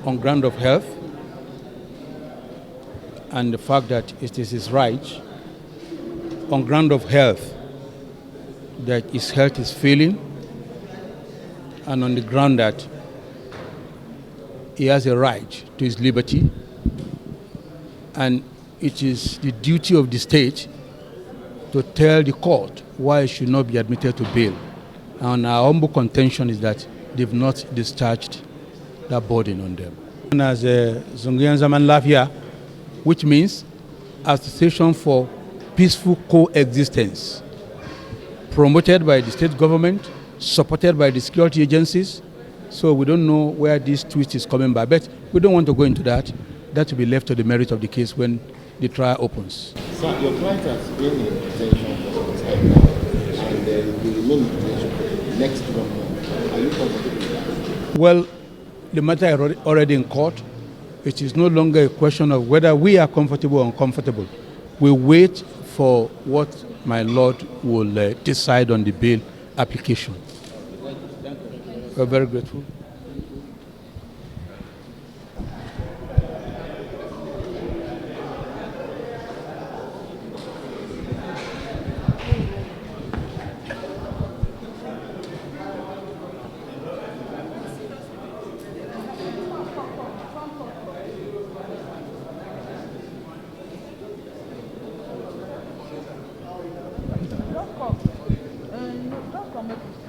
on ground of health and the fact that it is his right, on ground of health, that his health is failing, and on the ground that he has a right to his liberty, and it is the duty of the state to tell the court why he should not be admitted to bail. And our humble contention is that they've not discharged that burden on them. And as Kungiya Zaman Lafiya, which means Association for Peaceful Coexistence, promoted by the state government, supported by the security agencies. So we don't know where this twist is coming by, but we don't want to go into that. That will be left to the merit of the case when the trial opens. Sir, your client has been in detention for some time now, and will remain in detention for the next 1 month. Are you comfortable with that? Well, the matter is already in court. It is no longer a question of whether we are comfortable or uncomfortable. We wait for what my Lord will decide on the bail application. We're very grateful. Don't come. Don't come.